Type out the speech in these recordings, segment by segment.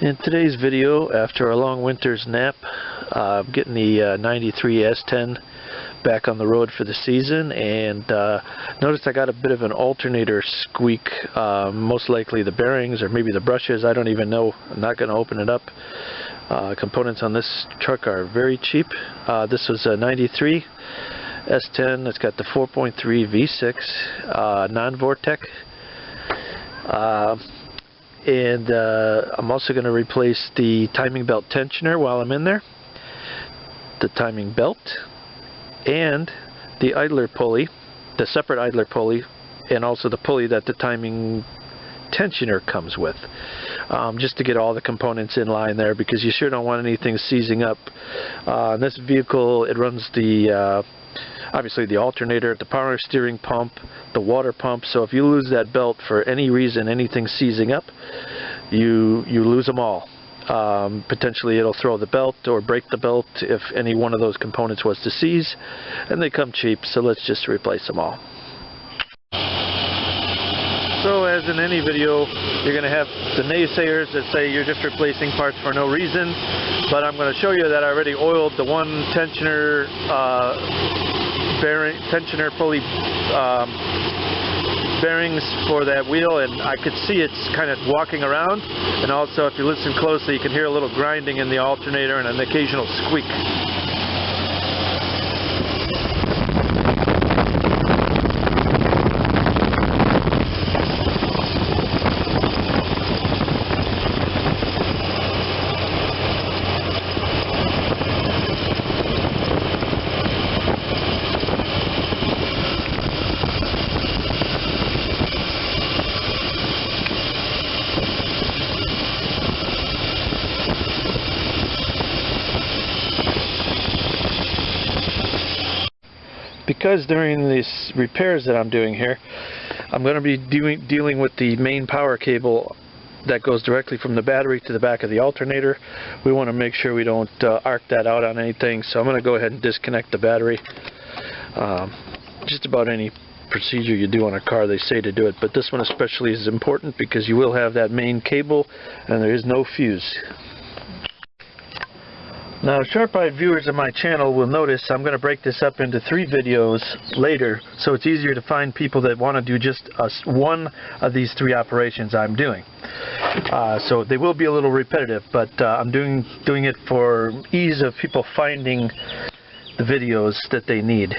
In today's video, after a long winter's nap, I'm getting the 93 S10 back on the road for the season, and noticed I got a bit of an alternator squeak, most likely the bearings or maybe the brushes, I don't even know. I'm not going to open it up. Components on this truck are very cheap. This was a 93 S10. It's got the 4.3 V6 non-vortex. And I'm also going to replace the timing belt tensioner while I'm in there, the timing belt, and the idler pulley, the separate idler pulley, and also the pulley that the timing tensioner comes with, just to get all the components in line there, because you sure don't want anything seizing up. In this vehicle, it runs the obviously the alternator, the power steering pump, the water pump. So if you lose that belt for any reason, anything seizing up, you lose them all. Potentially it'll throw the belt or break the belt if any one of those components was to seize, and they come cheap, so let's just replace them all. So as in any video, you're going to have the naysayers that say you're just replacing parts for no reason, but I'm going to show you that I already oiled the one tensioner pulley bearings for that wheel, and I could see it's kind of walking around, and also if you listen closely you can hear a little grinding in the alternator and an occasional squeak. Because during these repairs that I'm doing here, I'm going to be dealing with the main power cable that goes directly from the battery to the back of the alternator. We want to make sure we don't arc that out on anything, so I'm going to go ahead and disconnect the battery. Just about any procedure you do on a car, they say to do it, but this one especially is important because you will have that main cable and there is no fuse. Now, sharp-eyed viewers of my channel will notice I'm going to break this up into 3 videos later, so it's easier to find people that want to do just one of these 3 operations I'm doing. So they will be a little repetitive, but I'm doing it for ease of people finding the videos that they need.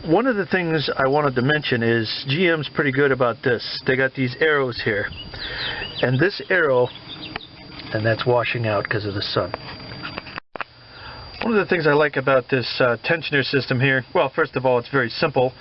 One of the things I wanted to mention is GM's pretty good about this. They got these arrows here, and this arrow, and that's washing out because of the sun. One of the things I like about this tensioner system here, well, first of all, it's very simple,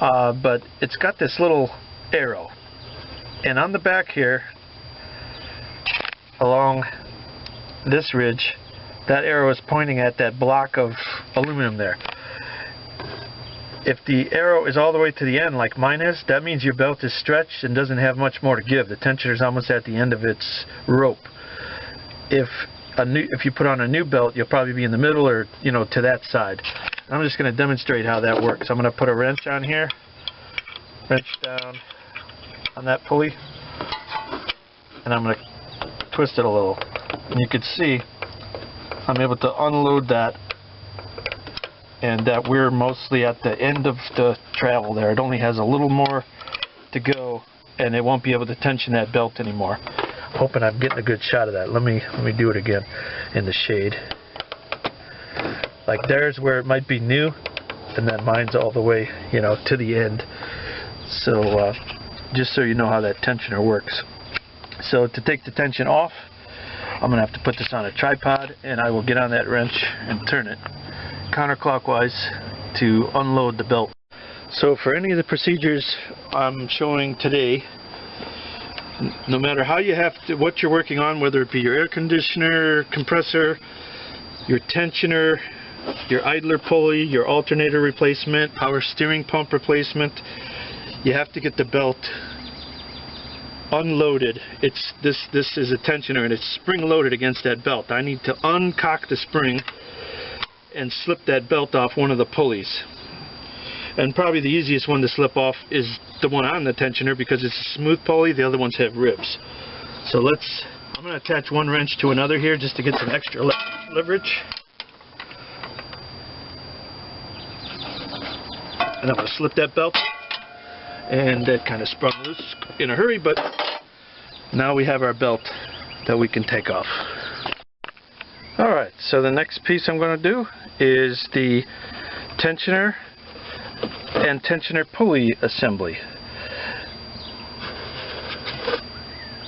but it's got this little arrow, and on the back here, along this ridge, that arrow is pointing at that block of aluminum there. If the arrow is all the way to the end like mine is, that means your belt is stretched and doesn't have much more to give. The tensioner is almost at the end of its rope. If you put on a new belt, you'll probably be in the middle or, you know, to that side. I'm just going to demonstrate how that works. I'm going to put a wrench on here, wrench down on that pulley, and I'm going to twist it a little. And you can see I'm able to unload that, and that we're mostly at the end of the travel there. It only has a little more to go, and it won't be able to tension that belt anymore. Hoping I'm getting a good shot of that. Let me do it again in the shade. Like there's where it might be new, and then mine's all the way, you know, to the end. So just so you know how that tensioner works. So to take the tension off, I'm gonna have to put this on a tripod, and I will get on that wrench and turn it counterclockwise to unload the belt. So for any of the procedures I'm showing today, no matter how you have to, what you're working on, whether it be your air conditioner, compressor, your tensioner, your idler pulley, your alternator replacement, power steering pump replacement, you have to get the belt unloaded. This is a tensioner, and it's spring loaded against that belt. I need to uncock the spring and slip that belt off one of the pulleys. And probably the easiest one to slip off is the one on the tensioner because it's a smooth pulley. The other ones have ribs. So I'm going to attach one wrench to another here just to get some extra leverage. And I'm going to slip that belt. And that kind of sprung loose in a hurry, but now we have our belt that we can take off. Alright, so the next piece I'm going to do is the tensioner and tensioner pulley assembly.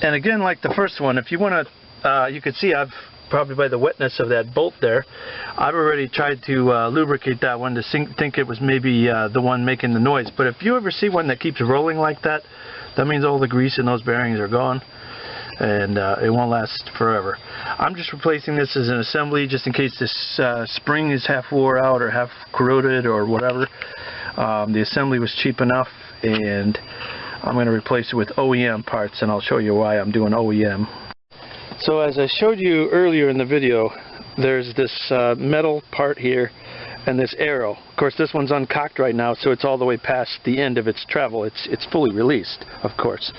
And again, like the first one, if you want to, you can see I've probably by the wetness of that bolt there, I've already tried to lubricate that one to think it was maybe the one making the noise. But if you ever see one that keeps rolling like that, that means all the grease in those bearings are gone, and it won't last forever. I'm just replacing this as an assembly just in case this spring is half wore out or half corroded or whatever. The assembly was cheap enough, and I'm going to replace it with OEM parts, and I'll show you why I'm doing OEM. So as I showed you earlier in the video, there's this metal part here and this arrow. Of course, this one's uncocked right now, so it's all the way past the end of its travel. It's fully released, of course.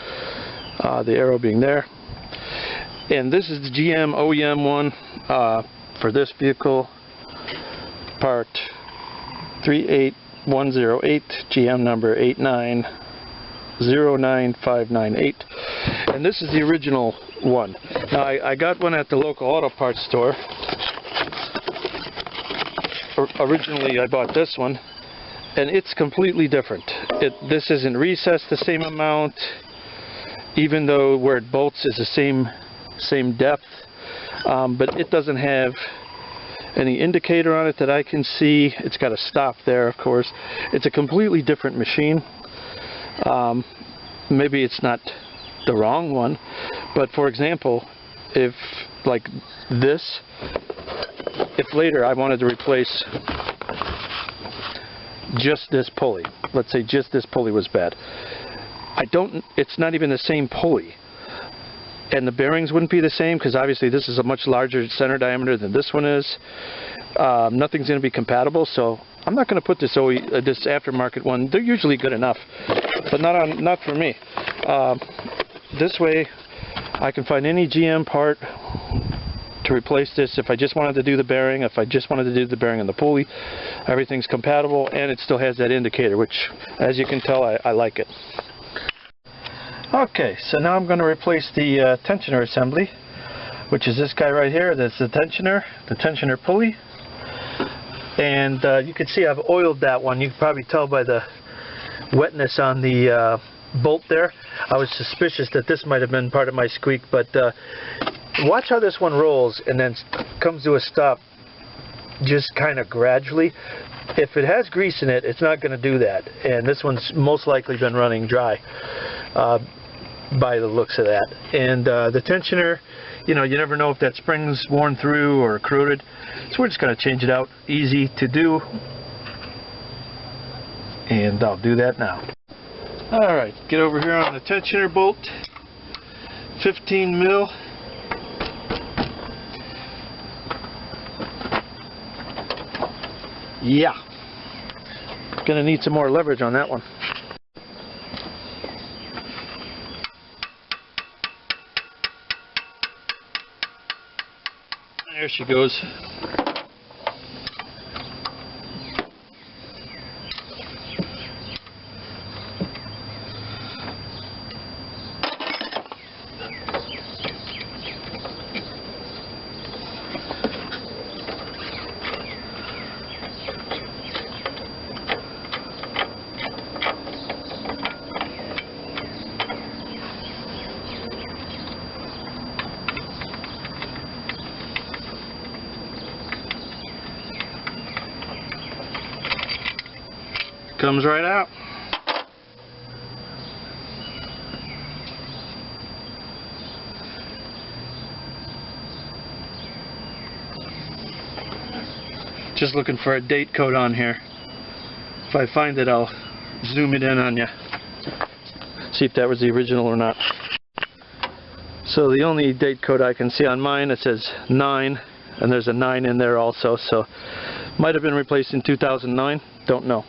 The arrow being there. And this is the GM OEM one for this vehicle, part 38108, GM number 8909598. And this is the original one. Now I got one at the local auto parts store. Originally I bought this one, and it's completely different. This isn't recessed the same amount, even though where it bolts is the same depth, but it doesn't have any indicator on it that I can see. It's got a stop there, of course. It's a completely different machine. Maybe it's not the wrong one, but for example, if like this, if later I wanted to replace just this pulley, let's say just this pulley was bad, it's not even the same pulley, and the bearings wouldn't be the same because obviously this is a much larger center diameter than this one is. Nothing's going to be compatible, so I'm not going to put this this aftermarket one. They're usually good enough, but not for me. This way I can find any GM part to replace this. If I just wanted to do the bearing, if I just wanted to do the bearing and the pulley, everything's compatible, and it still has that indicator, which, as you can tell, I like it. Okay, so now I'm going to replace the tensioner assembly, which is this guy right here. That's the tensioner pulley. And you can see I've oiled that one. You can probably tell by the wetness on the bolt there. I was suspicious that this might have been part of my squeak, but watch how this one rolls and then comes to a stop just kind of gradually. If it has grease in it, it's not going to do that, and this one's most likely been running dry by the looks of that. And the tensioner, you know, you never know if that spring's worn through or corroded, so we're just going to change it out. Easy to do, and I'll do that now. Alright, get over here on the tensioner bolt, 15 mil. Yeah, gonna need some more leverage on that one. There she goes. Comes right out. Just looking for a date code on here. If I find it, I'll zoom it in on you. See if that was the original or not. So the only date code I can see on mine, it says 9, and there's a 9 in there also, so might have been replaced in 2009, don't know.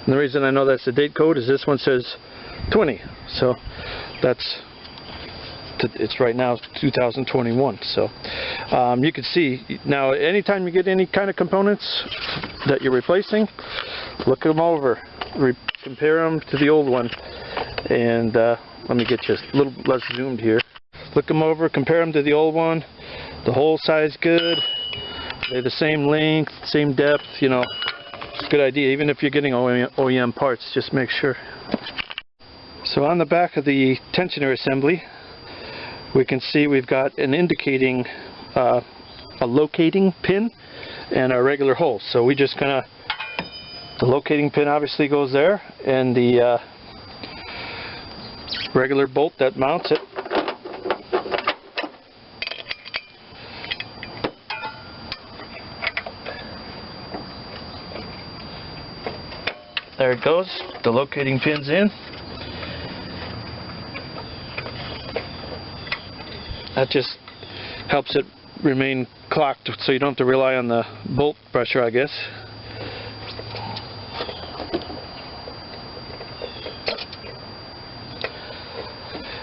And the reason I know that's the date code is this one says 20, so that's it's right now 2021. So you can see now, anytime you get any kind of components that you're replacing, look them over, compare them to the old one, and let me get you a little less zoomed here. Look them over, compare them to the old one. The hole size good, they're the same length, same depth, you know. It's a good idea, even if you're getting OEM parts, just make sure. So on the back of the tensioner assembly, we can see we've got an indicating, a locating pin and a regular hole. So we just kind of, the locating pin obviously goes there, and the regular bolt that mounts it. There it goes, the locating pin's in. That just helps it remain clocked so you don't have to rely on the bolt pressure, I guess.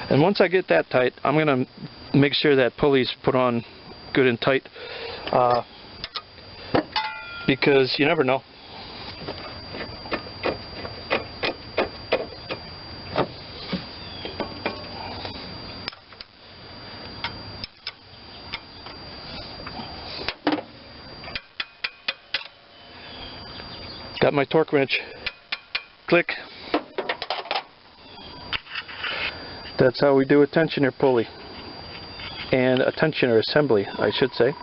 And once I get that tight, I'm going to make sure that pulley's put on good and tight, because you never know. Got my torque wrench. Click. That's how we do a tensioner pulley. And a tensioner assembly, I should say.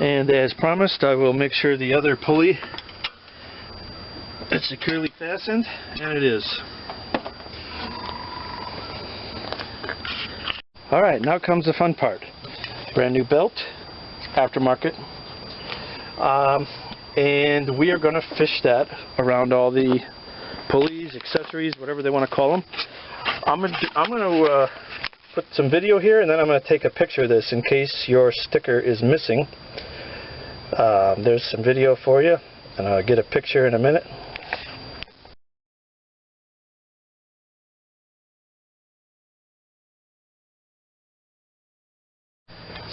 And as promised, I will make sure the other pulley is securely fastened, and it is. Alright, now comes the fun part. Brand new belt. Aftermarket, and we are going to fish that around all the pulleys, accessories, whatever they want to call them. I'm going to put some video here, and then I'm going to take a picture of this in case your sticker is missing. There's some video for you, and I'll get a picture in a minute.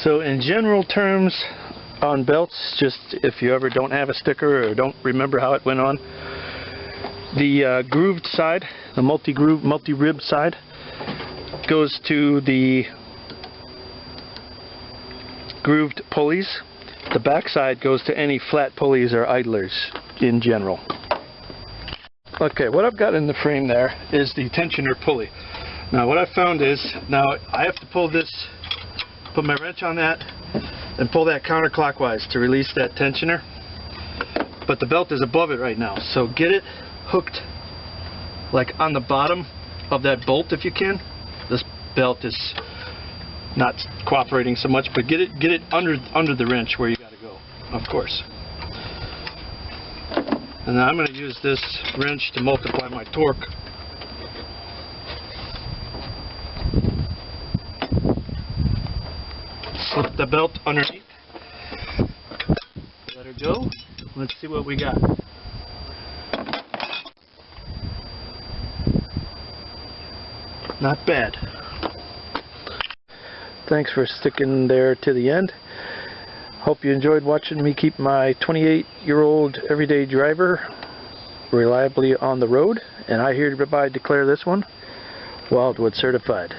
So in general terms on belts, just if you ever don't have a sticker or don't remember how it went on, the grooved side, the multi-rib side, goes to the grooved pulleys. The back side goes to any flat pulleys or idlers in general. Okay, what I've got in the frame there is the tensioner pulley. Now what I found is, now I have to pull this, put my wrench on that and pull that counterclockwise to release that tensioner, but the belt is above it right now, so get it hooked like on the bottom of that bolt if you can. This belt is not cooperating so much, but get it under the wrench where you got to go, of course. And then I'm going to use this wrench to multiply my torque. Slip the belt underneath, let her go. Let's see what we got. Not bad. Thanks for sticking there to the end. Hope you enjoyed watching me keep my 28-year-old everyday driver reliably on the road, and I hereby declare this one Wildwood certified.